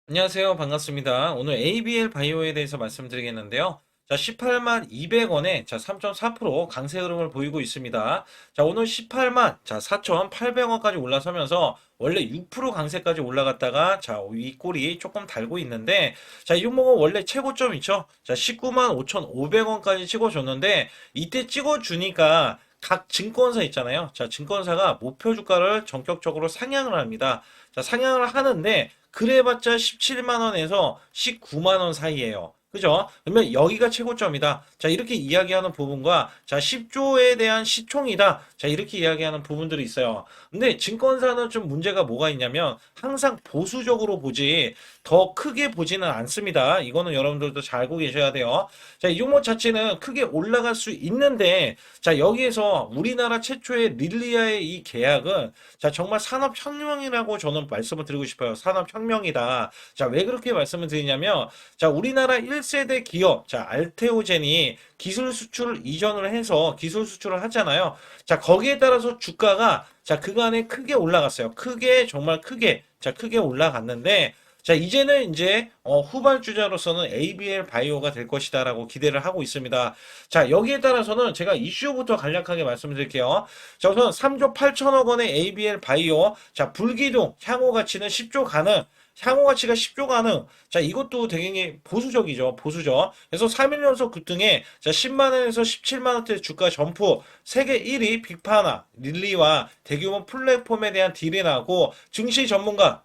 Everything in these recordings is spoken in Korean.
안녕하세요. 반갑습니다. 오늘 ABL 바이오에 대해서 말씀드리겠는데요. 자, 18만 200원에 자, 3.4% 강세 흐름을 보이고 있습니다. 자, 오늘 18만 자, 4,800원까지 올라서면서 원래 6% 강세까지 올라갔다가 자, 윗골이 조금 달고 있는데 자, 이 종목은 원래 최고점 있죠? 자, 19만 5,500원까지 찍어줬는데 이때 찍어주니까 각 증권사 있잖아요. 자, 증권사가 목표 주가를 전격적으로 상향을 합니다. 자, 상향을 하는데 그래봤자 17만 원에서 19만 원 사이에요. 그죠? 그러면 여기가 최고점이다. 자, 이렇게 이야기하는 부분과 자, 10조에 대한 시총이다. 자, 이렇게 이야기하는 부분들이 있어요. 근데 증권사는 좀 문제가 뭐가 있냐면 항상 보수적으로 보지 더 크게 보지는 않습니다. 이거는 여러분들도 잘 알고 계셔야 돼요. 자, 이 종목 자체는 크게 올라갈 수 있는데 자, 여기에서 우리나라 최초의 릴리아의 이 계약은 자, 정말 산업혁명이라고 저는 말씀을 드리고 싶어요. 산업혁명이다. 자, 왜 그렇게 말씀을 드리냐면, 자, 우리나라 1세대 기업, 자, 알테오젠이 기술 수출을 이전을 해서 기술 수출을 하잖아요. 자, 거기에 따라서 주가가 자, 그간에 크게 올라갔어요. 크게, 정말 크게, 자, 크게 올라갔는데, 자, 이제는 이제 후발주자로서는 ABL 바이오가 될 것이다라고 기대를 하고 있습니다. 자, 여기에 따라서는 제가 이슈부터 간략하게 말씀드릴게요. 자, 우선 3조 8천억 원의 ABL 바이오, 자, 불기둥 향후 가치는 10조 가능. 향후 가치가 10조 가능. 자, 이것도 되게 보수적이죠. 보수적. 그래서 3일 연속 급등에 자, 10만 원에서 17만 원대 주가 점프. 세계 1위 빅파나, 릴리와 대규모 플랫폼에 대한 딜이 나고 증시 전문가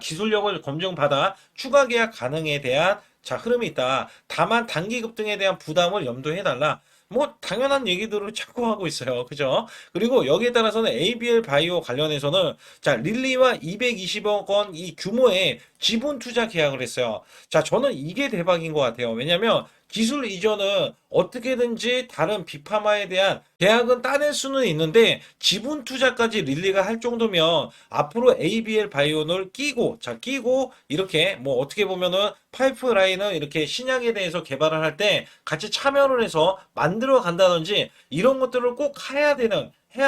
기술력을 검증받아 추가 계약 가능에 대한 자, 흐름이 있다. 다만 단기 급등에 대한 부담을 염두해달라. 뭐 당연한 얘기들을 자꾸 하고 있어요. 그죠? 그리고 여기에 따라서는 ABL 바이오 관련해서는 자, 릴리와 220억 원 이 규모의 지분 투자 계약을 했어요. 자, 저는 이게 대박인 것 같아요. 왜냐면 기술 이전은 어떻게든지 다른 빅파마에 대한 계약은 따낼 수는 있는데 지분 투자까지 릴리가 할 정도면 앞으로 ABL 바이오를 끼고 자 끼고 이렇게 뭐 어떻게 보면은 파이프라인을 이렇게 신약에 대해서 개발을 할 때 같이 참여를 해서 만들어 간다든지 이런 것들을 꼭 해야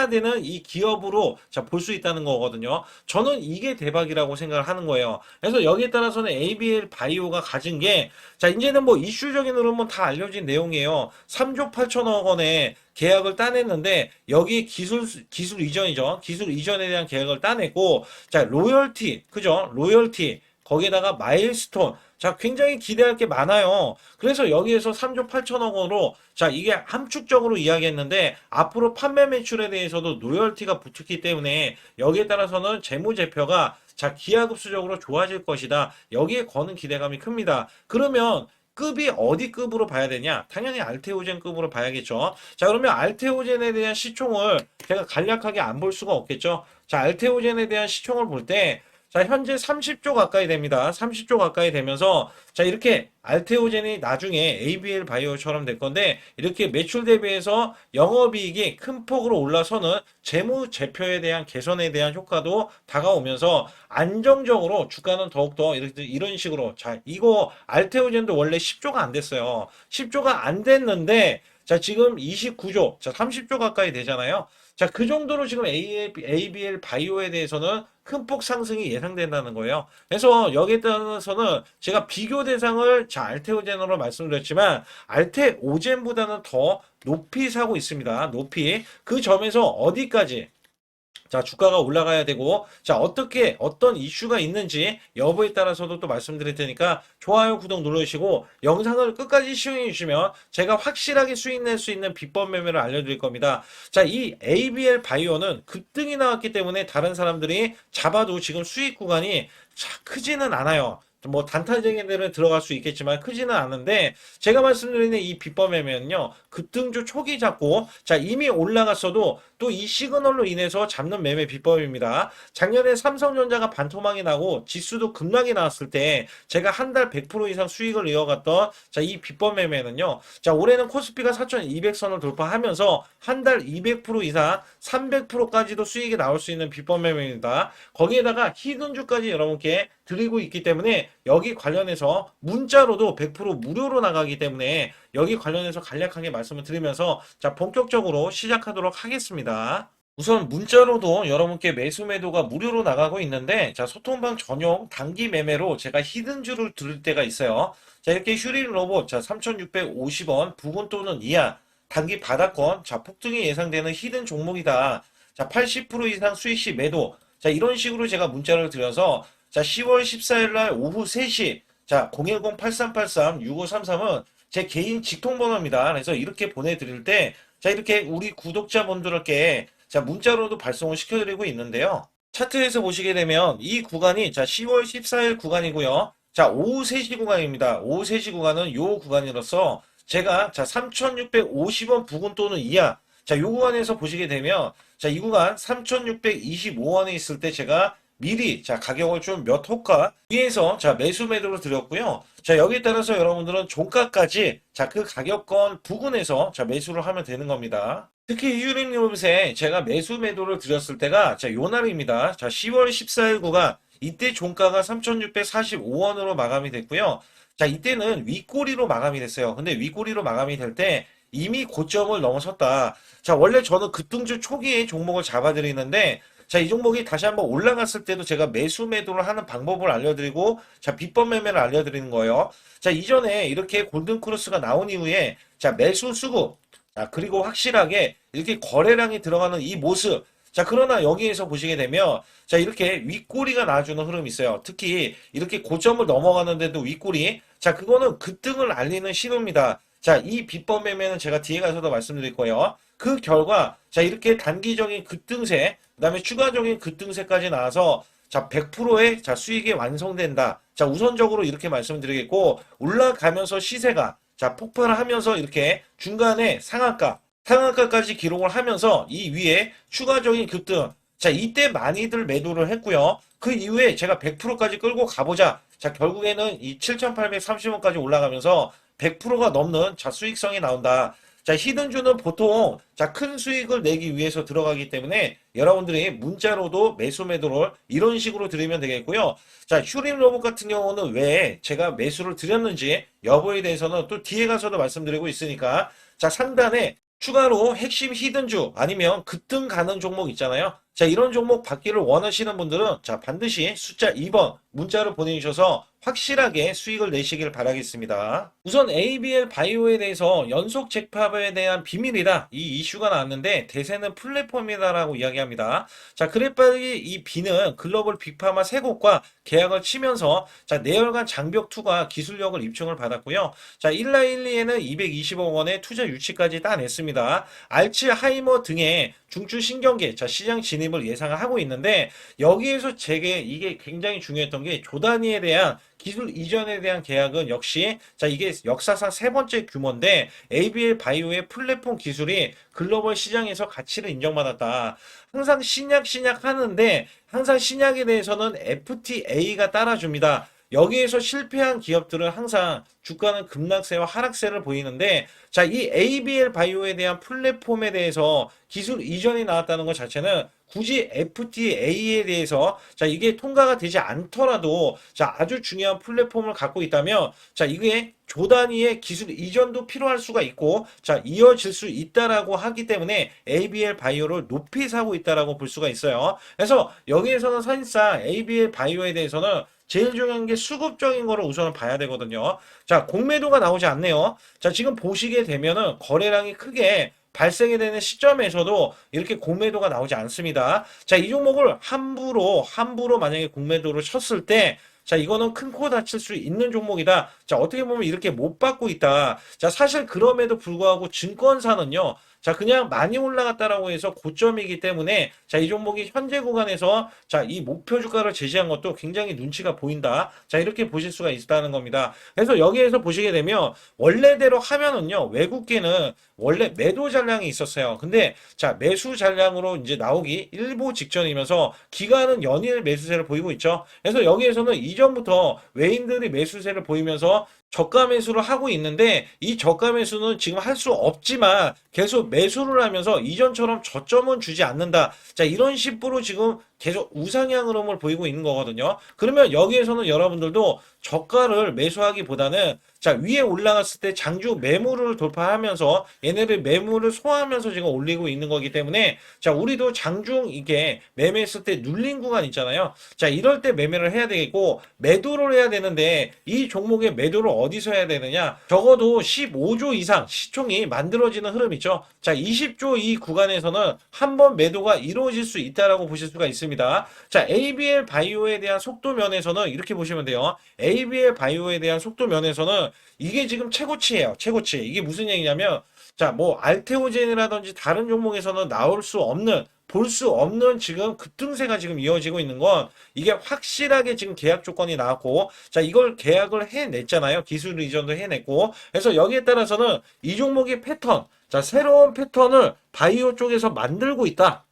되는 이 기업으로 자 볼 수 있다는 거거든요. 저는 이게 대박이라고 생각을 하는 거예요. 그래서 여기에 따라서는 ABL 바이오가 가진 게 자 이제는 뭐 이슈적인 흐름은 다 알려진 내용이에요. 3조 8천억 원에 계약을 따냈는데 여기 기술 이전이죠. 기술 이전에 대한 계약을 따냈고 자 로열티 그죠? 로열티 거기에다가 마일스톤 자 굉장히 기대할 게 많아요. 그래서 여기에서 3조 8천억 원으로 자 이게 함축적으로 이야기했는데 앞으로 판매 매출에 대해서도 로열티가 붙기 때문에 여기에 따라서는 재무제표가 자 기하급수적으로 좋아질 것이다. 여기에 거는 기대감이 큽니다. 그러면 급이 어디 급으로 봐야 되냐? 당연히 알테오젠 급으로 봐야겠죠. 자, 그러면 알테오젠에 대한 시총을 제가 간략하게 안 볼 수가 없겠죠. 자, 알테오젠에 대한 시총을 볼 때, 자, 현재 30조 가까이 됩니다. 30조 가까이 되면서, 자, 이렇게 알테오젠이 나중에 ABL 바이오처럼 될 건데, 이렇게 매출 대비해서 영업이익이 큰 폭으로 올라서는 재무제표에 대한 개선에 대한 효과도 다가오면서 안정적으로 주가는 더욱더 이런 식으로 자 이거 알테오젠도 원래 10조가 안 됐어요. 10조가 안 됐는데 자 지금 29조 자 30조 가까이 되잖아요. 자 그 정도로 지금 ABL 바이오에 대해서는 큰 폭 상승이 예상된다는 거예요. 그래서 여기에 따라서는 제가 비교 대상을 자 알테오젠으로 말씀드렸지만 알테오젠보다는 더 높이 사고 있습니다. 높이 그 점에서 어디까지 자, 주가가 올라가야 되고, 자, 어떤 이슈가 있는지 여부에 따라서도 또 말씀드릴 테니까 좋아요, 구독 눌러주시고, 영상을 끝까지 시청해 주시면 제가 확실하게 수익 낼 수 있는 비법 매매를 알려드릴 겁니다. 자, 이 ABL 바이오는 급등이 나왔기 때문에 다른 사람들이 잡아도 지금 수익 구간이 크지는 않아요. 뭐 단타적인 데는 들어갈 수 있겠지만 크지는 않은데 제가 말씀드리는 이 비법 매매는요 급등주 초기 잡고 자 이미 올라갔어도 또 이 시그널로 인해서 잡는 매매 비법입니다. 작년에 삼성전자가 반토막이 나고 지수도 급락이 나왔을 때 제가 한 달 100% 이상 수익을 이어갔던 자 이 비법 매매는요 자 올해는 코스피가 4200선을 돌파하면서 한 달 200% 이상 300%까지도 수익이 나올 수 있는 비법 매매입니다. 거기에다가 히든주까지 여러분께 드리고 있기 때문에 여기 관련해서 문자로도 100% 무료로 나가기 때문에 여기 관련해서 간략하게 말씀을 드리면서 자 본격적으로 시작하도록 하겠습니다. 우선 문자로도 여러분께 매수 매도가 무료로 나가고 있는데, 자, 소통방 전용 단기 매매로 제가 히든주를 들을 때가 있어요. 자, 이렇게 휴린 로봇, 자, 3,650원 부근 또는 이하, 단기 바닥권, 자, 폭등이 예상되는 히든 종목이다. 자, 80% 이상 수익 시 매도. 자, 이런 식으로 제가 문자를 드려서, 자, 10월 14일 날 오후 3시, 자, 010-8383-6533은 제 개인 직통번호입니다. 그래서 이렇게 보내드릴 때, 자, 이렇게 우리 구독자분들께 자, 문자로도 발송을 시켜드리고 있는데요. 차트에서 보시게 되면 이 구간이 자, 10월 14일 구간이고요. 자, 오후 3시 구간입니다. 오후 3시 구간은 요 구간이로서 제가 자, 3,650원 부근 또는 이하 자, 요 구간에서 보시게 되면 자, 이 구간 3,625원에 있을 때 제가 미리 자, 가격을 좀 몇 호가 위에서 자, 매수 매도를 드렸고요. 자, 여기에 따라서 여러분들은 종가까지 자, 그 가격권 부근에서 자, 매수를 하면 되는 겁니다. 특히 휴림 리봇에 제가 매수 매도를 드렸을 때가 자, 요 날입니다. 자, 10월 14일 구간 이때 종가가 3,645원으로 마감이 됐고요. 자, 이때는 윗꼬리로 마감이 됐어요. 근데 윗꼬리로 마감이 될 때 이미 고점을 넘어섰다. 자, 원래 저는 급등주 초기에 종목을 잡아드리는데 자, 이 종목이 다시 한번 올라갔을 때도 제가 매수 매도를 하는 방법을 알려드리고 자, 비법 매매를 알려드리는 거예요. 자, 이전에 이렇게 골든크로스가 나온 이후에 자, 매수 수급 자, 그리고 확실하게 이렇게 거래량이 들어가는 이 모습. 자, 그러나 여기에서 보시게 되면, 자, 이렇게 윗꼬리가 나와주는 흐름이 있어요. 특히 이렇게 고점을 넘어가는데도 윗꼬리. 자, 그거는 급등을 알리는 신호입니다. 자, 이 비법 매매는 제가 뒤에 가서도 말씀드릴 거예요. 그 결과, 자, 이렇게 단기적인 급등세, 그 다음에 추가적인 급등세까지 나와서, 자, 100%의 자, 수익이 완성된다. 자, 우선적으로 이렇게 말씀드리겠고, 올라가면서 시세가 자, 폭발을 하면서 이렇게 중간에 상한가까지 기록을 하면서 이 위에 추가적인 급등. 자, 이때 많이들 매도를 했고요. 그 이후에 제가 100%까지 끌고 가보자. 자, 결국에는 이 7,830원까지 올라가면서 100%가 넘는 자, 수익성이 나온다. 자, 히든주는 보통 자, 큰 수익을 내기 위해서 들어가기 때문에 여러분들이 문자로도 매수 매도를 이런 식으로 드리면 되겠고요. 자, 휴림 로봇 같은 경우는 왜 제가 매수를 드렸는지 여부에 대해서는 또 뒤에 가서도 말씀드리고 있으니까 자, 상단에 추가로 핵심 히든주 아니면 급등 가는 종목 있잖아요. 자, 이런 종목 받기를 원하시는 분들은 자, 반드시 숫자 2번 문자를 보내주셔서 확실하게 수익을 내시길 바라겠습니다. 우선 ABL 바이오에 대해서 연속 잭팝에 대한 비밀이다. 이 이슈가 나왔는데 대세는 플랫폼이다라고 이야기합니다. 자, 그래빠르게 이 B는 글로벌 빅파마 세 곳과 계약을 치면서 자, 내열관 장벽2가 기술력을 입증을 받았고요. 자, 일라일리에는 220억 원의 투자 유치까지 따냈습니다. 알츠하이머 등의 중추 신경계 자, 시장 진입을 예상하고 있는데 여기에서 제게 이게 굉장히 중요했던 게 조단위에 대한 기술 이전에 대한 계약은 역시 자, 이게 역사상 세 번째 규모인데 ABL 바이오의 플랫폼 기술이 글로벌 시장에서 가치를 인정받았다. 항상 신약 하는데 항상 신약에 대해서는 FTA가 따라줍니다. 여기에서 실패한 기업들은 항상 주가는 급락세와 하락세를 보이는데 자, 이 ABL 바이오에 대한 플랫폼에 대해서 기술 이전이 나왔다는 것 자체는 굳이 FTA에 대해서 자, 이게 통과가 되지 않더라도 자, 아주 중요한 플랫폼을 갖고 있다면 자, 이게 조단위의 기술 이전도 필요할 수가 있고 자, 이어질 수 있다라고 하기 때문에 ABL 바이오를 높이 사고 있다라고 볼 수가 있어요. 그래서 여기에서는 사실상 ABL 바이오에 대해서는 제일 중요한 게 수급적인 거를 우선은 봐야 되거든요. 자, 공매도가 나오지 않네요. 자, 지금 보시게 되면은 거래량이 크게 발생이 되는 시점에서도 이렇게 공매도가 나오지 않습니다. 자, 이 종목을 함부로 만약에 공매도를 쳤을 때 자, 이거는 큰 코 다칠 수 있는 종목이다. 자, 어떻게 보면 이렇게 못 받고 있다. 자, 사실 그럼에도 불구하고 증권사는요. 자, 그냥 많이 올라갔다라고 해서 고점이기 때문에 자, 이 종목이 현재 구간에서 자, 이 목표 주가를 제시한 것도 굉장히 눈치가 보인다. 자, 이렇게 보실 수가 있다는 겁니다. 그래서 여기에서 보시게 되면 원래대로 하면은요. 외국계는 원래 매도 잔량이 있었어요. 근데 자, 매수 잔량으로 이제 나오기 일보 직전이면서 기관은 연일 매수세를 보이고 있죠. 그래서 여기에서는 이전부터 외인들이 매수세를 보이면서 저가 매수를 하고 있는데 이 저가 매수는 지금 할 수 없지만 계속 매수를 하면서 이전처럼 저점은 주지 않는다. 자, 이런 식으로 지금 계속 우상향 흐름을 보이고 있는 거거든요. 그러면 여기에서는 여러분들도 저가를 매수하기보다는 자, 위에 올라갔을 때 장주 매물을 돌파하면서 얘네들 매물을 소화하면서 지금 올리고 있는 거기 때문에 자, 우리도 장중 이게 매매했을 때 눌린 구간 있잖아요. 자, 이럴 때 매매를 해야 되겠고 매도를 해야 되는데 이 종목의 매도를 어디서 해야 되느냐? 적어도 15조 이상 시총이 만들어지는 흐름 있죠. 자, 20조 이 구간에서는 한번 매도가 이루어질 수 있다라고 보실 수가 있습니다. 자, ABL 바이오에 대한 속도 면에서는 이렇게 보시면 돼요. ABL 바이오에 대한 속도 면에서는 이게 지금 최고치예요. 최고치. 이게 무슨 얘기냐면 자, 뭐 알테오젠이라든지 다른 종목에서는 나올 수 없는 볼 수 없는 지금 급등세가 지금 이어지고 있는 건 이게 확실하게 지금 계약 조건이 나왔고 자 이걸 계약을 해냈잖아요. 기술 이전도 해냈고 그래서 여기에 따라서는 이 종목의 패턴 자 새로운 패턴을 바이오 쪽에서 만들고 있다.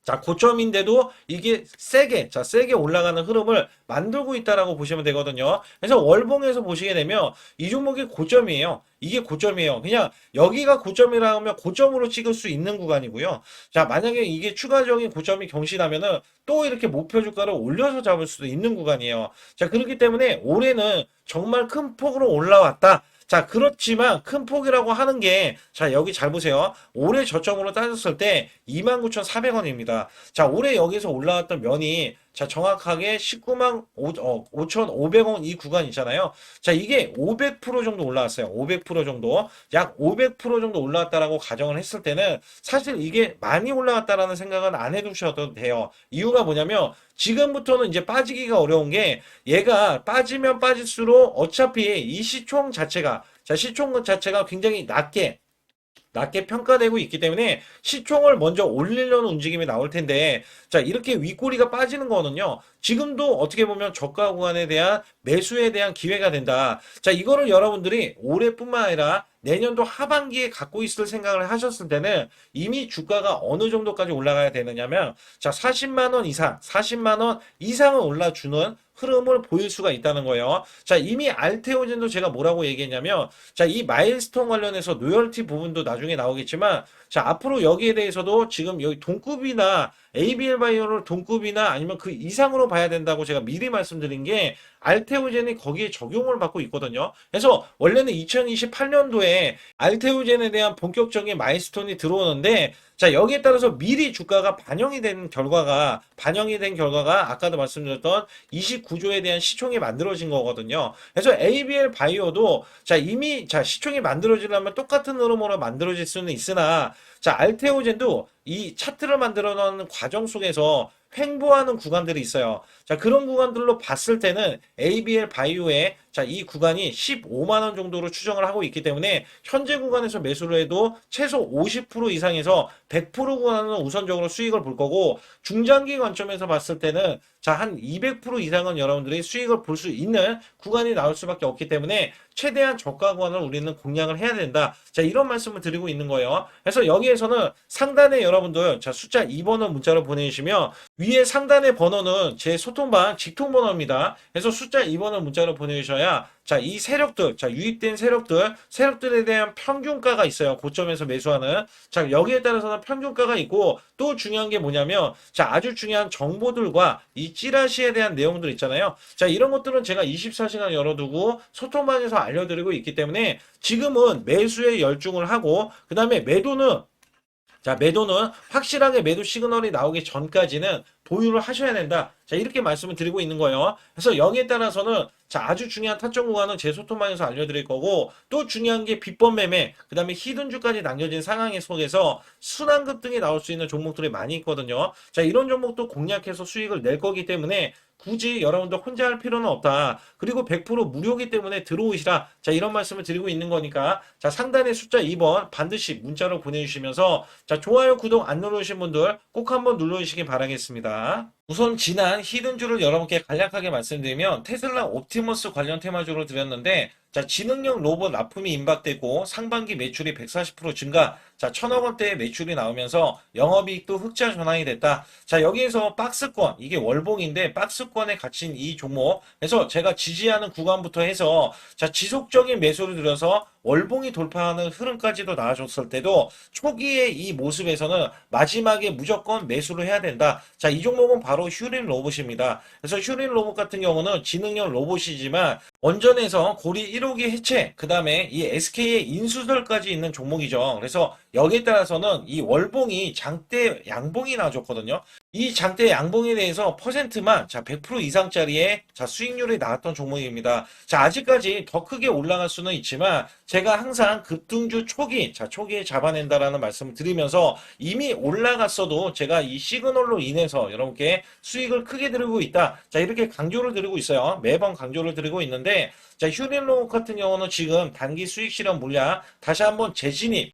자, 고점인데도 이게 세게 올라가는 흐름을 만들고 있다라고 보시면 되거든요. 그래서 월봉에서 보시게 되면 이 종목이 고점이에요. 이게 고점이에요. 그냥 여기가 고점이라 하면 고점으로 찍을 수 있는 구간이고요. 자, 만약에 이게 추가적인 고점이 경신하면은 또 이렇게 목표 주가를 올려서 잡을 수도 있는 구간이에요. 자, 그렇기 때문에 올해는 정말 큰 폭으로 올라왔다. 자, 그렇지만 큰 폭이라고 하는 게, 자, 여기 잘 보세요. 올해 저점으로 따졌을 때 29,400원입니다. 자, 올해 여기서 올라왔던 면이, 자, 정확하게 19만 5,500원 이 구간 있잖아요. 자, 이게 500% 정도 올라왔어요. 500% 정도. 약 500% 정도 올라왔다라고 가정을 했을 때는 사실 이게 많이 올라왔다라는 생각은 안 해두셔도 돼요. 이유가 뭐냐면, 지금부터는 이제 빠지기가 어려운 게 얘가 빠지면 빠질수록 어차피 이 시총 자체가 자 시총 자체가 굉장히 낮게 평가되고 있기 때문에 시총을 먼저 올리려는 움직임이 나올 텐데 자 이렇게 윗꼬리가 빠지는 거는요 지금도 어떻게 보면 저가 구간에 대한 매수에 대한 기회가 된다. 자 이거를 여러분들이 올해뿐만 아니라 내년도 하반기에 갖고 있을 생각을 하셨을 때는 이미 주가가 어느 정도까지 올라가야 되느냐면 자 40만 원 이상 40만 원 이상은 올라주는 흐름을 보일 수가 있다는 거예요. 자, 이미 알테오젠도 제가 뭐라고 얘기했냐면, 자, 이 마일스톤 관련해서 로열티 부분도 나중에 나오겠지만, 자, 앞으로 여기에 대해서도 지금 여기 동급이나 ABL 바이오를 동급이나 아니면 그 이상으로 봐야 된다고 제가 미리 말씀드린 게 알테오젠이 거기에 적용을 받고 있거든요. 그래서 원래는 2028년도에 알테오젠에 대한 본격적인 마일스톤이 들어오는데 자, 여기에 따라서 미리 주가가 반영이 된 결과가 아까도 말씀드렸던 29조에 대한 시총이 만들어진 거거든요. 그래서 ABL 바이오도 자, 이미 자, 시총이 만들어지려면 똑같은 흐름으로 만들어질 수는 있으나 자, 알테오젠도 이 차트를 만들어 놓는 과정 속에서 횡보하는 구간들이 있어요. 자, 그런 구간들로 봤을 때는 ABL 바이오의 자, 이 구간이 15만 원 정도로 추정을 하고 있기 때문에 현재 구간에서 매수를 해도 최소 50% 이상에서 100% 구간은 우선적으로 수익을 볼 거고 중장기 관점에서 봤을 때는 자, 한 200% 이상은 여러분들이 수익을 볼 수 있는 구간이 나올 수밖에 없기 때문에 최대한 저가 구간을 우리는 공략을 해야 된다. 자, 이런 말씀을 드리고 있는 거예요. 그래서 여기에서는 상단에 여러분들 자, 숫자 2번을 문자로 보내주시면 위에 상단의 번호는 제 소통방 직통 번호입니다. 그래서 숫자 2번을 문자로 보내주셔야 자, 이 세력들, 자, 유입된 세력들에 대한 평균가가 있어요. 고점에서 매수하는. 자, 여기에 따라서는 평균가가 있고, 또 중요한 게 뭐냐면, 자, 아주 중요한 정보들과 이 찌라시에 대한 내용들 있잖아요. 자, 이런 것들은 제가 24시간 열어두고 소통방에서 알려드리고 있기 때문에 지금은 매수에 열중을 하고, 그 다음에 매도는 확실하게 매도 시그널이 나오기 전까지는 보유를 하셔야 된다. 자, 이렇게 말씀을 드리고 있는 거예요. 그래서 여기에 따라서는 자, 아주 중요한 타점 구간은 제 소통방에서 알려드릴 거고 또 중요한 게 비법 매매, 그 다음에 히든주까지 남겨진 상황의 속에서 순환급 등이 나올 수 있는 종목들이 많이 있거든요. 자, 이런 종목도 공략해서 수익을 낼 거기 때문에 굳이 여러분들 혼자 할 필요는 없다. 그리고 100% 무료이기 때문에 들어오시라. 자, 이런 말씀을 드리고 있는 거니까 자, 상단에 숫자 2번 반드시 문자로 보내주시면서 자, 좋아요, 구독 안 누르신 분들 꼭 한번 눌러주시기 바라겠습니다. 우선 지난 히든주를 여러분께 간략하게 말씀드리면 테슬라 옵티머스 관련 테마주를 드렸는데 자, 지능형 로봇 납품이 임박되고 상반기 매출이 140% 증가, 자, 1000억 원대의 매출이 나오면서 영업이익도 흑자 전환이 됐다. 자, 여기에서 박스권, 이게 월봉인데 박스권에 갇힌 이 종목, 그래서 제가 지지하는 구간부터 해서 자, 지속적인 매수를 들여서 월봉이 돌파하는 흐름까지도 나와줬을 때도 초기의 이 모습에서는 마지막에 무조건 매수를 해야 된다. 자, 이 종목은 바로 휴린 로봇입니다. 그래서 휴린 로봇 같은 경우는 지능형 로봇이지만 원전에서 고리 1호기 해체, 그 다음에 이 SK의 인수설까지 있는 종목이죠. 그래서 여기에 따라서는 이 월봉이 장대 양봉이 나와줬거든요. 이 장대 양봉에 대해서 퍼센트만 자, 100% 이상짜리의 자, 수익률이 나왔던 종목입니다. 자, 아직까지 더 크게 올라갈 수는 있지만 제가 항상 급등주 초기, 자, 초기에 잡아낸다라는 말씀을 드리면서 이미 올라갔어도 제가 이 시그널로 인해서 여러분께 수익을 크게 드리고 있다. 자, 이렇게 강조를 드리고 있어요. 매번 강조를 드리고 있는데 자, 휴린로봇 같은 경우는 지금 단기 수익 실현 물량 다시 한번 재진입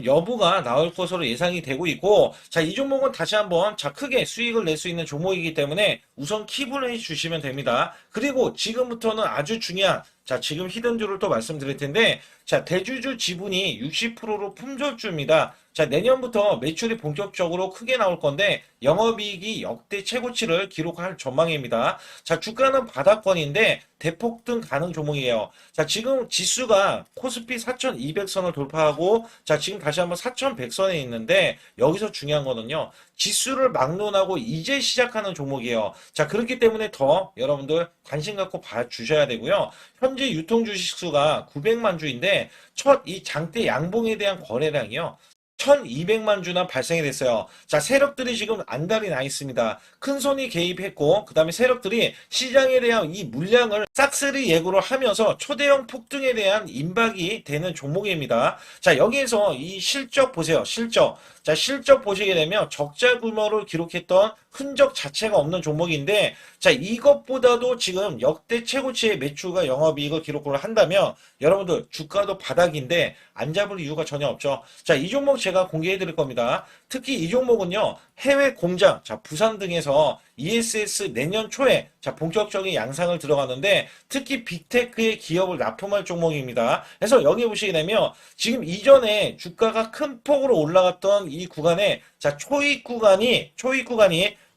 여부가 나올 것으로 예상이 되고 있고, 자, 이 종목은 다시 한번 자, 크게 수익을 낼 수 있는 종목이기 때문에 우선 킵을 해 주시면 됩니다. 그리고 지금부터는 아주 중요한 자, 지금 히든주를 또 말씀드릴 텐데, 자, 대주주 지분이 60%로 품절주입니다. 자, 내년부터 매출이 본격적으로 크게 나올 건데, 영업이익이 역대 최고치를 기록할 전망입니다. 자, 주가는 바닥권인데, 대폭등 가능 종목이에요. 자, 지금 지수가 코스피 4200선을 돌파하고, 자, 지금 다시 한번 4100선에 있는데, 여기서 중요한 거는요, 지수를 막론하고 이제 시작하는 종목이에요. 자, 그렇기 때문에 더 여러분들 관심 갖고 봐주셔야 되고요. 현재 유통 주식 수가 900만 주인데 첫 이 장대 양봉에 대한 거래량이요. 1200만 주나 발생이 됐어요. 자, 세력들이 지금 안달이 나 있습니다. 큰 손이 개입했고, 그 다음에 세력들이 시장에 대한 이 물량을 싹쓸이 예고를 하면서 초대형 폭등에 대한 임박이 되는 종목입니다. 자, 여기에서 이 실적 보세요. 실적. 자, 실적 보시게 되면 적자 규모를 기록했던 흔적 자체가 없는 종목인데, 자, 이것보다도 지금 역대 최고치의 매출과 영업이익을 기록을 한다면, 여러분들 주가도 바닥인데 안 잡을 이유가 전혀 없죠. 자, 이 종목 제가 공개해 드릴 겁니다. 특히 이 종목은요, 해외 공장, 자, 부산 등에서 ESS 내년 초에 자, 본격적인 양상을 들어가는데 특히 빅테크의 기업을 납품할 종목입니다. 그래서 여기 보시게 되면 지금 이전에 주가가 큰 폭으로 올라갔던 이 구간에 자, 초입 구간이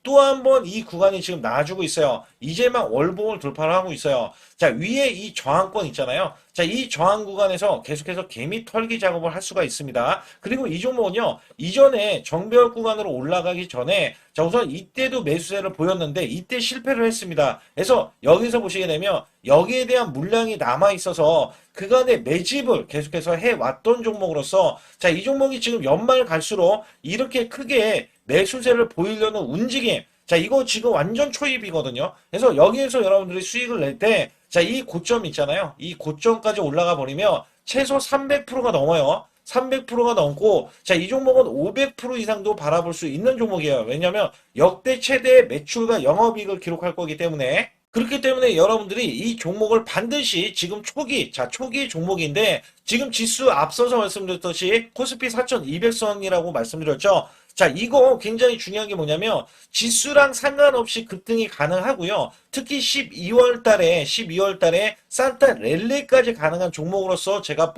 또 한 번 이 구간이 지금 나와주고 있어요. 이제 막 월봉을 돌파를 하고 있어요. 자, 위에 이 저항권 있잖아요. 자, 이 저항 구간에서 계속해서 개미 털기 작업을 할 수가 있습니다. 그리고 이 종목은요, 이전에 정배열 구간으로 올라가기 전에 자, 우선 이때도 매수세를 보였는데 이때 실패를 했습니다. 그래서 여기서 보시게 되면 여기에 대한 물량이 남아 있어서 그간의 매집을 계속해서 해왔던 종목으로서 자, 이 종목이 지금 연말 갈수록 이렇게 크게 매수세를 보이려는 움직임. 자, 이거 지금 완전 초입이거든요. 그래서 여기에서 여러분들이 수익을 낼 때, 자, 이 고점 있잖아요. 이 고점까지 올라가 버리면 최소 300%가 넘어요. 300%가 넘고, 자, 이 종목은 500% 이상도 바라볼 수 있는 종목이에요. 왜냐면 역대 최대의 매출과 영업이익을 기록할 거기 때문에. 그렇기 때문에 여러분들이 이 종목을 반드시 지금 초기, 자, 초기 종목인데, 지금 지수 앞서서 말씀드렸듯이 코스피 4200선이라고 말씀드렸죠. 자, 이거 굉장히 중요한 게 뭐냐면 지수랑 상관없이 급등이 가능하고요. 특히 12월 달에 산타 랠리까지 가능한 종목으로서 제가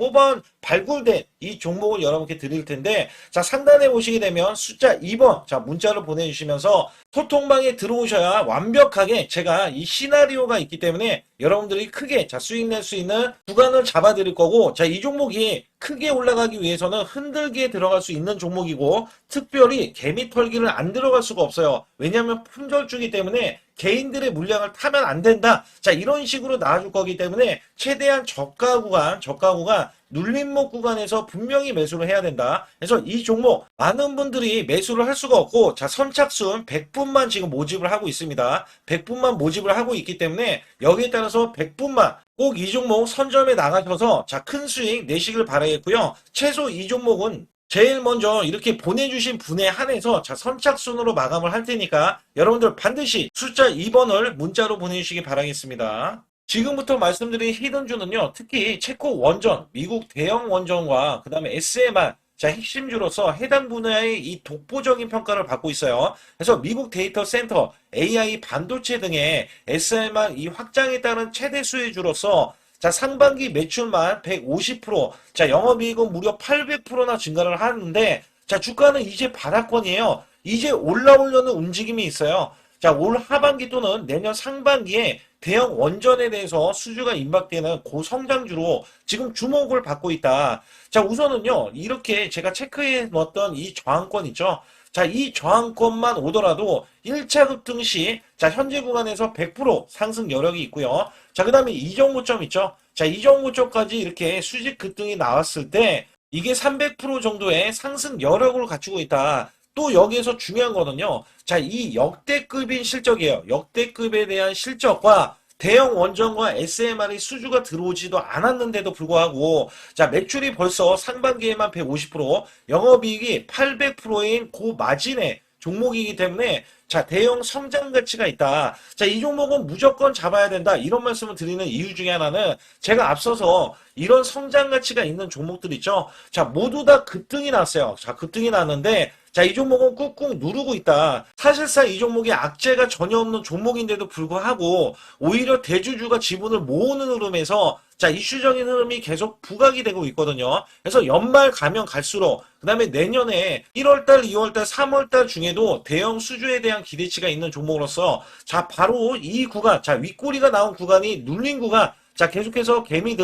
발굴된 이 종목을 여러분께 드릴 텐데, 자, 상단에 보시게 되면 숫자 2번, 자, 문자를 보내주시면서 소통방에 들어오셔야 완벽하게 제가 이 시나리오가 있기 때문에 여러분들이 크게 자, 수익 낼 수 있는 구간을 잡아 드릴 거고, 자, 이 종목이 크게 올라가기 위해서는 흔들기에 들어갈 수 있는 종목이고, 특별히 개미 털기를 안 들어갈 수가 없어요. 왜냐하면 품절주기 때문에 개인들의 물량을 타면 안 된다. 자, 이런 식으로 나와줄 거기 때문에 최대한 저가 구간 눌림목 구간에서 분명히 매수를 해야 된다. 그래서 이 종목 많은 분들이 매수를 할 수가 없고, 자, 선착순 100분만 지금 모집을 하고 있습니다. 100분만 모집을 하고 있기 때문에 여기에 따라서 100분만 꼭 이 종목 선점에 나가셔서 자, 큰 수익 내시길 바라겠고요. 최소 이 종목은 제일 먼저 이렇게 보내주신 분에 한해서 자, 선착순으로 마감을 할 테니까 여러분들 반드시 숫자 2번을 문자로 보내주시기 바라겠습니다. 지금부터 말씀드린 히든주는요, 특히 체코 원전, 미국 대형 원전과 그 다음에 SMR, 자, 핵심주로서 해당 분야의 이 독보적인 평가를 받고 있어요. 그래서 미국 데이터 센터, AI 반도체 등의 SMR 이 확장에 따른 최대 수혜주로서 자, 상반기 매출만 150%, 자, 영업이익은 무려 800%나 증가를 하는데, 자, 주가는 이제 바닥권이에요. 이제 올라오려는 움직임이 있어요. 자, 올 하반기 또는 내년 상반기에 대형 원전에 대해서 수주가 임박되는 고성장주로 지금 주목을 받고 있다. 자, 우선은요, 이렇게 제가 체크해 놓았던 이 저항권 있죠. 자, 이 저항권만 오더라도 1차 급등 시, 자, 현재 구간에서 100% 상승 여력이 있고요. 자, 그 다음에 이정고점 있죠. 자, 이정고점까지 이렇게 수직 급등이 나왔을 때, 이게 300% 정도의 상승 여력을 갖추고 있다. 또 여기에서 중요한 거는요. 자, 이 역대급인 실적이에요. 역대급에 대한 실적과 대형 원전과 SMR이 수주가 들어오지도 않았는데도 불구하고 자, 매출이 벌써 상반기에만 150%, 영업이익이 800%인 고마진의 종목이기 때문에 자, 대형 성장 가치가 있다. 자, 이 종목은 무조건 잡아야 된다. 이런 말씀을 드리는 이유 중에 하나는 제가 앞서서 이런 성장 가치가 있는 종목들 있죠. 자, 모두 다 급등이 났어요. 자, 급등이 났는데 자, 이 종목은 꾹꾹 누르고 있다. 사실상 이 종목이 악재가 전혀 없는 종목인데도 불구하고 오히려 대주주가 지분을 모으는 흐름에서 자, 이슈적인 흐름이 계속 부각이 되고 있거든요. 그래서 연말 가면 갈수록 그 다음에 내년에 1월달, 2월달, 3월달 중에도 대형 수주에 대한 기대치가 있는 종목으로서 자, 바로 이 구간, 자, 윗꼬리가 나온 구간이 눌린 구간, 자, 계속해서 개미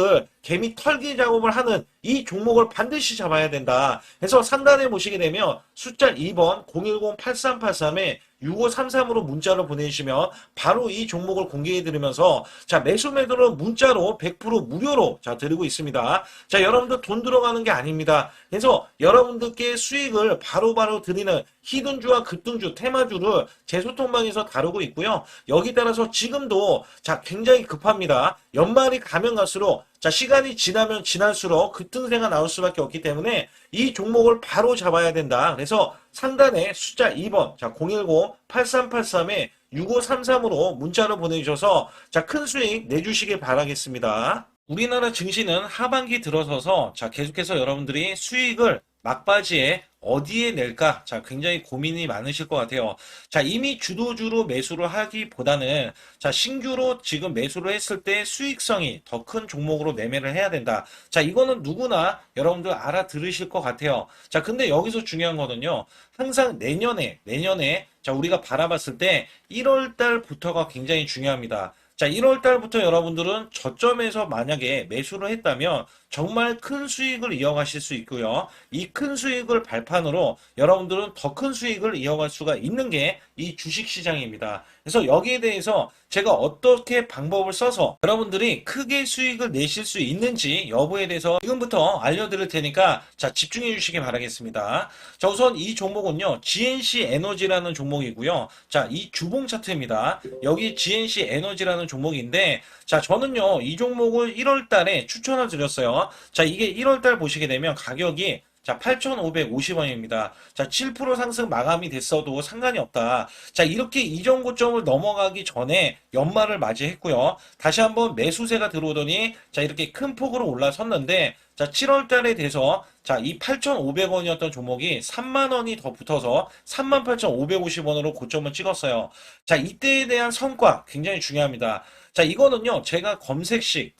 털기 작업을 하는 이 종목을 반드시 잡아야 된다. 그래서 상단에 보시게 되면 숫자 2번 010-8383에 6533으로 문자로 보내주시면 바로 이 종목을 공개해 드리면서 자, 매수 매도는 문자로 100% 무료로 자, 드리고 있습니다. 자, 여러분들 돈 들어가는 게 아닙니다. 그래서 여러분들께 수익을 바로바로 드리는 히든주와 급등주, 테마주를 제 소통방에서 다루고 있고요. 여기 따라서 지금도 자, 굉장히 급합니다. 연말이 가면 갈수록 자, 시간이 지나면 지날수록 급등세가 나올 수밖에 없기 때문에 이 종목을 바로 잡아야 된다. 그래서 상단에 숫자 2번, 자, 010-8383에 6533으로 문자로 보내주셔서 자, 큰 수익 내주시길 바라겠습니다. 우리나라 증시는 하반기 들어서서 자, 계속해서 여러분들이 수익을 막바지에 어디에 낼까? 자, 굉장히 고민이 많으실 것 같아요. 자, 이미 주도주로 매수를 하기보다는 자, 신규로 지금 매수를 했을 때 수익성이 더 큰 종목으로 매매를 해야 된다. 자, 이거는 누구나 여러분들 알아들으실 것 같아요. 자, 근데 여기서 중요한 거는요. 항상 내년에 자, 우리가 바라봤을 때 1월 달부터가 굉장히 중요합니다. 자, 1월 달부터 여러분들은 저점에서 만약에 매수를 했다면 정말 큰 수익을 이어가실 수 있고요. 이 큰 수익을 발판으로 여러분들은 더 큰 수익을 이어갈 수가 있는 게 이 주식시장입니다. 그래서 여기에 대해서 제가 어떻게 방법을 써서 여러분들이 크게 수익을 내실 수 있는지 여부에 대해서 지금부터 알려드릴 테니까 자, 집중해 주시기 바라겠습니다. 자, 우선 이 종목은요. GNC 에너지라는 종목이고요. 자, 이 주봉 차트입니다. 여기 GNC 에너지라는 종목인데 자, 저는요. 이 종목을 1월 달에 추천을 드렸어요. 자, 이게 1월 달 보시게 되면 가격이 자, 8,550원입니다. 자, 7% 상승 마감이 됐어도 상관이 없다. 자, 이렇게 이전 고점을 넘어가기 전에 연말을 맞이했고요. 다시 한번 매수세가 들어오더니 자, 이렇게 큰 폭으로 올라섰는데 자, 7월 달에 돼서 자, 이 8,500원이었던 종목이 3만 원이 더 붙어서 38,550원으로 고점을 찍었어요. 자, 이때에 대한 성과 굉장히 중요합니다. 자, 이거는요. 제가 검색식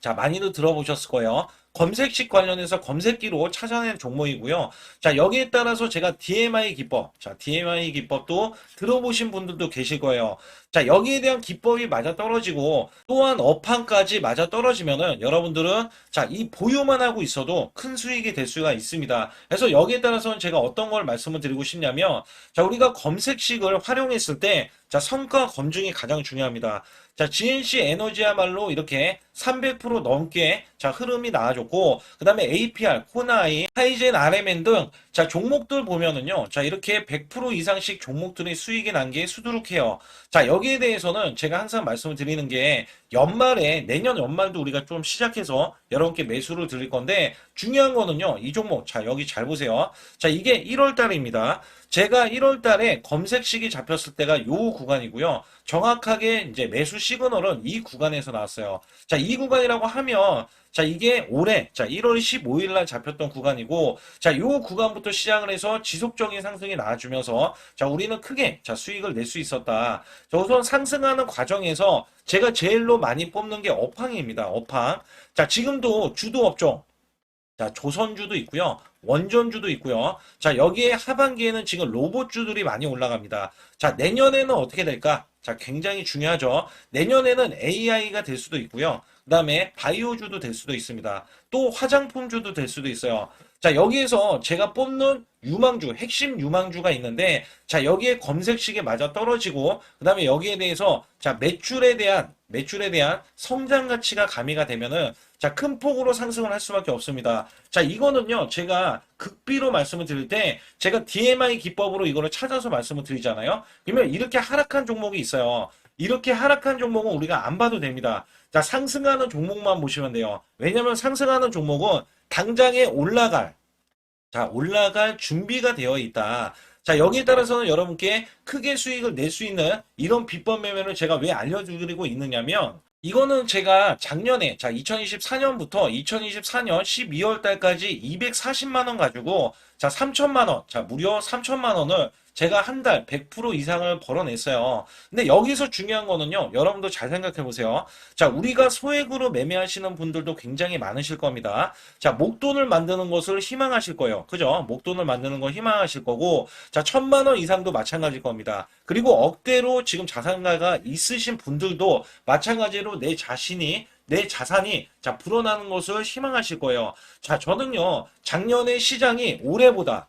자, 많이들 들어보셨을 거예요. 검색식 관련해서 검색기로 찾아낸 종목이고요. 자, 여기에 따라서 제가 DMI 기법, 자, DMI 기법도 들어보신 분들도 계실 거예요. 자, 여기에 대한 기법이 맞아 떨어지고 또한 업황까지 맞아 떨어지면은 여러분들은 자, 이 보유만 하고 있어도 큰 수익이 될 수가 있습니다. 그래서 여기에 따라서는 제가 어떤 걸 말씀을 드리고 싶냐면 자, 우리가 검색식을 활용했을 때 자, 성과 검증이 가장 중요합니다. 자, GNC 에너지야말로 이렇게 300% 넘게 자, 흐름이 나와줬고, 그 다음에 APR, 코나이, 하이젠, RMN 등 자, 종목들 보면은요. 자, 이렇게 100% 이상씩 종목들의 수익이 난 게 수두룩해요. 자, 여기에 대해서는 제가 항상 말씀을 드리는 게 연말에, 내년 연말도 우리가 좀 시작해서 여러분께 매수를 드릴 건데 중요한 거는요. 이 종목, 자, 여기 잘 보세요. 자, 이게 1월 달입니다. 제가 1월 달에 검색식이 잡혔을 때가 요 구간이고요. 정확하게 이제 매수 시그널은 이 구간에서 나왔어요. 자, 이 구간이라고 하면 자, 이게 올해, 자, 1월 15일 날 잡혔던 구간이고, 자, 요 구간부터 시작을 해서 지속적인 상승이 나와주면서, 자, 우리는 크게, 자, 수익을 낼 수 있었다. 자, 우선 상승하는 과정에서 제가 제일로 많이 뽑는 게 업황입니다. 업황. 자, 지금도 주도 업종. 자, 조선주도 있고요. 원전주도 있고요. 자, 여기에 하반기에는 지금 로봇주들이 많이 올라갑니다. 자, 내년에는 어떻게 될까? 자, 굉장히 중요하죠. 내년에는 AI가 될 수도 있고요. 그 다음에 바이오주도 될 수도 있습니다. 또 화장품주도 될 수도 있어요. 자, 여기에서 제가 뽑는 유망주, 핵심 유망주가 있는데, 자, 여기에 검색식에 맞아 떨어지고, 그 다음에 여기에 대해서, 자, 매출에 대한 성장 가치가 가미가 되면은, 자, 큰 폭으로 상승을 할 수밖에 없습니다. 자, 이거는요, 제가 극비로 말씀을 드릴 때, 제가 DMI 기법으로 이거를 찾아서 말씀을 드리잖아요. 그러면 이렇게 하락한 종목이 있어요. 이렇게 하락한 종목은 우리가 안 봐도 됩니다. 자, 상승하는 종목만 보시면 돼요. 왜냐면 상승하는 종목은 당장에 올라갈 준비가 되어 있다. 자, 여기에 따라서는 여러분께 크게 수익을 낼 수 있는 이런 비법 매매를 제가 왜 알려드리고 있느냐면, 이거는 제가 작년에, 자, 2024년부터 2024년 12월 달까지 240만 원 가지고, 자, 3천만 원, 자, 무려 3천만 원을 제가 한 달 100% 이상을 벌어냈어요. 근데 여기서 중요한 거는요, 여러분도 잘 생각해 보세요. 자, 우리가 소액으로 매매하시는 분들도 굉장히 많으실 겁니다. 자, 목돈을 만드는 것을 희망하실 거예요. 그죠? 목돈을 만드는 걸 희망하실 거고, 자, 1,000만 원 이상도 마찬가지일 겁니다. 그리고 억대로 지금 자산가가 있으신 분들도 마찬가지로 내 자산이 자 불어나는 것을 희망하실 거예요. 자, 저는요 작년에 시장이 올해보다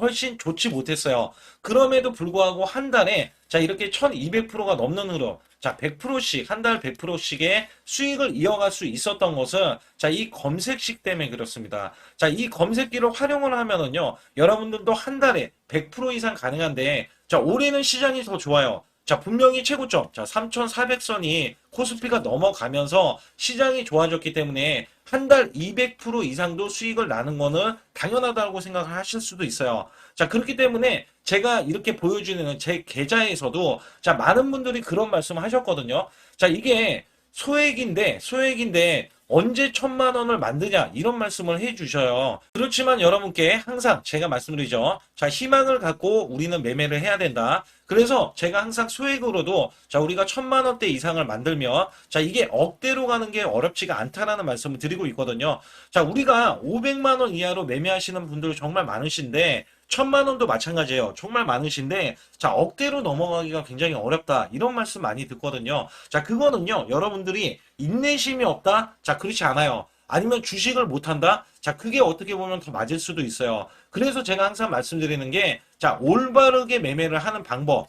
훨씬 좋지 못했어요. 그럼에도 불구하고 한 달에 자 이렇게 1200%가 넘는 흐름, 자 100%씩 한 달 100%씩의 수익을 이어갈 수 있었던 것은 자 이 검색식 때문에 그렇습니다. 자 이 검색기를 활용을 하면은요 여러분들도 한 달에 100% 이상 가능한데 자 올해는 시장이 더 좋아요. 자, 분명히 최고점, 자, 3,400선이 코스피가 넘어가면서 시장이 좋아졌기 때문에 한 달 200% 이상도 수익을 나는 거는 당연하다고 생각을 하실 수도 있어요. 자, 그렇기 때문에 제가 이렇게 보여주는 제 계좌에서도 자, 많은 분들이 그런 말씀을 하셨거든요. 자, 이게 소액인데 언제 1,000만 원을 만드냐 이런 말씀을 해주셔요. 그렇지만 여러분께 항상 제가 말씀드리죠. 자, 희망을 갖고 우리는 매매를 해야 된다. 그래서 제가 항상 소액으로도 자 우리가 1,000만 원대 이상을 만들면 자 이게 억대로 가는 게 어렵지가 않다라는 말씀을 드리고 있거든요. 자, 우리가 500만 원 이하로 매매하시는 분들 정말 많으신데 1,000만 원도 마찬가지예요. 정말 많으신데 자 억대로 넘어가기가 굉장히 어렵다 이런 말씀 많이 듣거든요. 자, 그거는요 여러분들이 인내심이 없다? 자, 그렇지 않아요. 아니면 주식을 못한다? 자, 그게 어떻게 보면 더 맞을 수도 있어요. 그래서 제가 항상 말씀드리는 게 자 올바르게 매매를 하는 방법,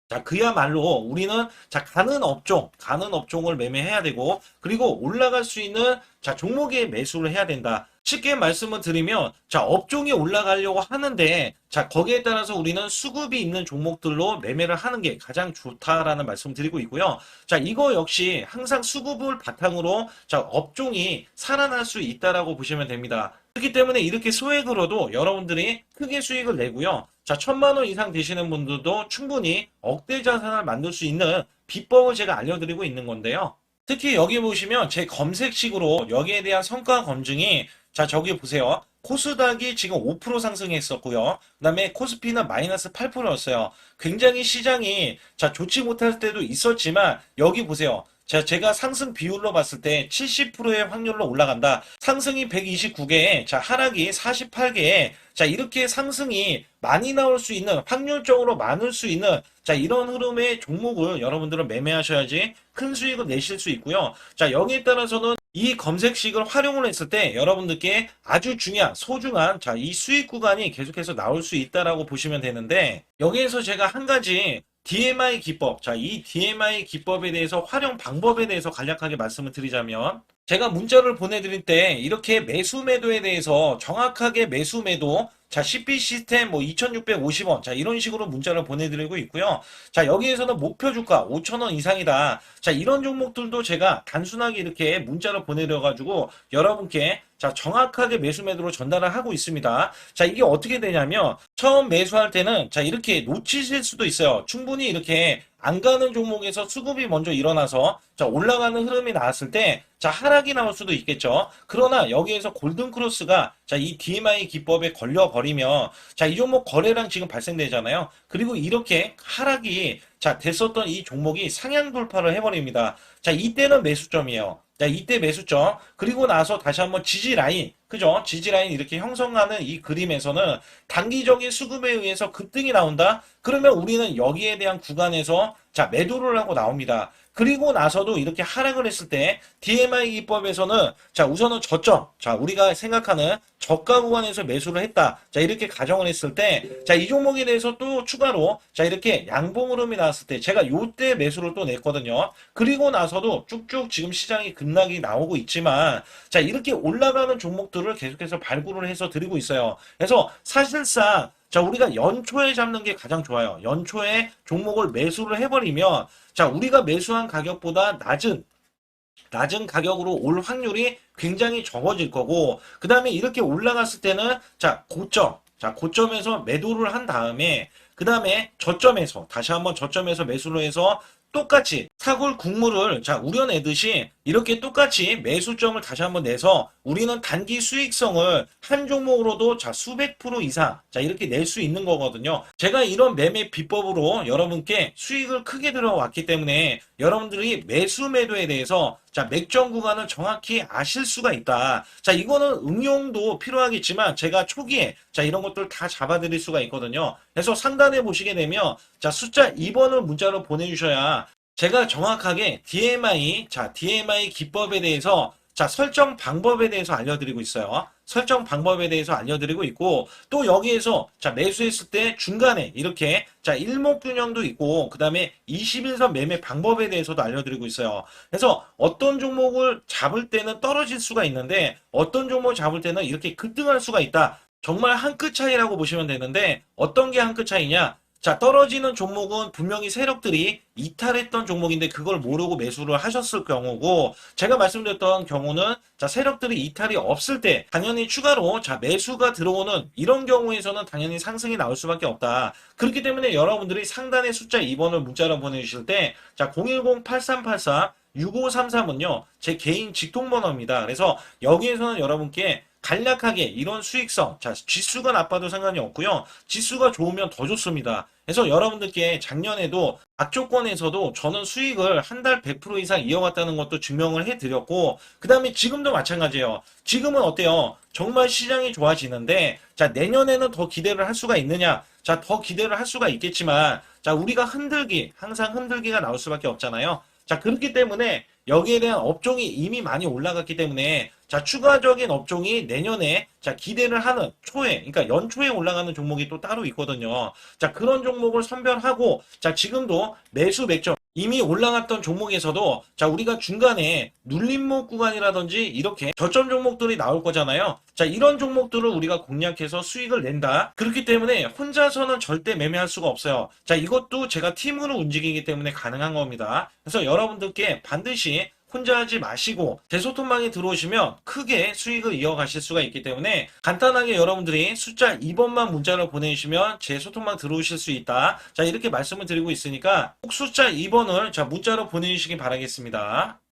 자, 그야말로 우리는 자, 가는 업종을 매매해야 되고, 그리고 올라갈 수 있는 자, 종목에 매수를 해야 된다. 쉽게 말씀을 드리면, 자, 업종이 올라가려고 하는데, 자, 거기에 따라서 우리는 수급이 있는 종목들로 매매를 하는 게 가장 좋다라는 말씀 드리고 있고요. 자, 이거 역시 항상 수급을 바탕으로 자, 업종이 살아날 수 있다라고 보시면 됩니다. 그렇기 때문에 이렇게 소액으로도 여러분들이 크게 수익을 내고요. 자, 1,000만 원 이상 되시는 분들도 충분히 억대 자산을 만들 수 있는 비법을 제가 알려드리고 있는 건데요. 특히 여기 보시면 제 검색식으로 여기에 대한 성과 검증이 자, 저기 보세요. 코스닥이 지금 5% 상승했었고요. 그 다음에 코스피는 마이너스 8%였어요. 굉장히 시장이 자, 좋지 못할 때도 있었지만 여기 보세요. 자, 제가 상승 비율로 봤을 때 70%의 확률로 올라간다. 상승이 129개에, 자, 하락이 48개에, 자, 이렇게 상승이 많이 나올 수 있는, 확률적으로 많을 수 있는, 자, 이런 흐름의 종목을 여러분들은 매매하셔야지 큰 수익을 내실 수 있고요. 자, 여기에 따라서는 이 검색식을 활용을 했을 때 여러분들께 아주 중요한, 소중한, 자, 이 수익 구간이 계속해서 나올 수 있다라고 보시면 되는데, 여기에서 제가 한 가지 DMI 기법, 자, 이 DMI 기법에 대해서 활용 방법에 대해서 간략하게 말씀을 드리자면 제가 문자를 보내드릴 때 이렇게 매수 매도에 대해서 정확하게 매수 매도 자, CP 시스템 뭐 2,650원. 자, 이런 식으로 문자를 보내드리고 있고요. 자, 여기에서는 목표 주가 5,000원 이상이다. 자, 이런 종목들도 제가 단순하게 이렇게 문자를 보내드려가지고 여러분께 자, 정확하게 매수 매도로 전달을 하고 있습니다. 자, 이게 어떻게 되냐면 처음 매수할 때는 자, 이렇게 놓치실 수도 있어요. 충분히 이렇게 안 가는 종목에서 수급이 먼저 일어나서 자, 올라가는 흐름이 나왔을 때 자, 하락이 나올 수도 있겠죠. 그러나 여기에서 골든크로스가 자, 이 DMI 기법에 걸려버리면 자, 이 종목 거래량 지금 발생되잖아요. 그리고 이렇게 하락이 자, 됐었던 이 종목이 상향 돌파를 해버립니다. 자, 이때는 매수점이에요. 자, 이때 매수점. 그리고 나서 다시 한번 지지 라인. 그죠? 지지 라인 이렇게 형성하는 이 그림에서는 단기적인 수급에 의해서 급등이 나온다? 그러면 우리는 여기에 대한 구간에서 자, 매도를 하고 나옵니다. 그리고 나서도 이렇게 하락을 했을 때 DMI 기법에서는 자, 우선은 저점. 자, 우리가 생각하는 저가 구간에서 매수를 했다. 자, 이렇게 가정을 했을 때 자, 이 종목에 대해서 또 추가로 자, 이렇게 양봉 흐름이 나왔을 때 제가 요때 매수를 또 냈거든요. 그리고 나서도 쭉쭉 지금 시장이 급락이 나오고 있지만 자, 이렇게 올라가는 종목들을 계속해서 발굴을 해서 드리고 있어요. 그래서 사실상 자, 우리가 연초에 잡는 게 가장 좋아요. 연초에 종목을 매수를 해버리면 자, 우리가 매수한 가격보다 낮은 가격으로 올 확률이 굉장히 적어질 거고, 그 다음에 이렇게 올라갔을 때는, 고점에서 매도를 한 다음에, 그 다음에 저점에서, 다시 한번 저점에서 매수를 해서 똑같이 사골 국물을 자, 우려내듯이 이렇게 똑같이 매수점을 다시 한번 내서 우리는 단기 수익성을 한 종목으로도 자, 수백 프로 이상 자, 이렇게 낼 수 있는 거거든요. 제가 이런 매매 비법으로 여러분께 수익을 크게 들어왔기 때문에 여러분들이 매수 매도에 대해서 자, 맥점 구간을 정확히 아실 수가 있다. 자, 이거는 응용도 필요하겠지만 제가 초기에 자, 이런 것들 다 잡아드릴 수가 있거든요. 그래서 상단에 보시게 되면 자, 숫자 2번을 문자로 보내주셔야 제가 정확하게 DMI 기법에 대해서 자, 설정 방법에 대해서 알려드리고 있어요. 설정 방법에 대해서 알려드리고 있고, 또 여기에서, 자, 매수했을 때 중간에 이렇게, 자, 일목균형도 있고, 그 다음에 21선 매매 방법에 대해서도 알려드리고 있어요. 그래서 어떤 종목을 잡을 때는 떨어질 수가 있는데, 어떤 종목을 잡을 때는 이렇게 급등할 수가 있다. 정말 한 끗 차이라고 보시면 되는데, 어떤 게 한 끗 차이냐? 자, 떨어지는 종목은 분명히 세력들이 이탈했던 종목인데 그걸 모르고 매수를 하셨을 경우고, 제가 말씀드렸던 경우는 자, 세력들이 이탈이 없을 때 당연히 추가로 자, 매수가 들어오는 이런 경우에서는 당연히 상승이 나올 수밖에 없다. 그렇기 때문에 여러분들이 상단의 숫자 2번을 문자로 보내주실 때 자, 010-8384 6533은요, 제 개인 직통번호입니다. 그래서 여기에서는 여러분께 간략하게 이런 수익성, 자, 지수가 나빠도 상관이 없고요. 지수가 좋으면 더 좋습니다. 그래서 여러분들께 작년에도 악조건에서도 저는 수익을 한 달 100% 이상 이어갔다는 것도 증명을 해드렸고, 그 다음에 지금도 마찬가지예요. 지금은 어때요? 정말 시장이 좋아지는데, 자, 내년에는 더 기대를 할 수가 있느냐? 자, 더 기대를 할 수가 있겠지만, 자, 우리가 항상 흔들기가 나올 수밖에 없잖아요. 자, 그렇기 때문에 여기에 대한 업종이 이미 많이 올라갔기 때문에 자, 추가적인 업종이 내년에 자, 기대를 하는 초에, 그러니까 연초에 올라가는 종목이 또 따로 있거든요. 자, 그런 종목을 선별하고 자, 지금도 매수 맥점 이미 올라갔던 종목에서도 자, 우리가 중간에 눌림목 구간이라든지 이렇게 저점 종목들이 나올 거잖아요. 자, 이런 종목들을 우리가 공략해서 수익을 낸다. 그렇기 때문에 혼자서는 절대 매매할 수가 없어요. 자, 이것도 제가 팀으로 움직이기 때문에 가능한 겁니다. 그래서 여러분들께 반드시 혼자 하지 마시고 제 소통방에 들어오시면 크게 수익을 이어가실 수가 있기 때문에 간단하게 여러분들이 숫자 2번만 문자를 보내주시면 제 소통방 들어오실 수 있다. 자, 이렇게 말씀을 드리고 있으니까 꼭 숫자 2번을 자, 문자로 보내주시기 바라겠습니다.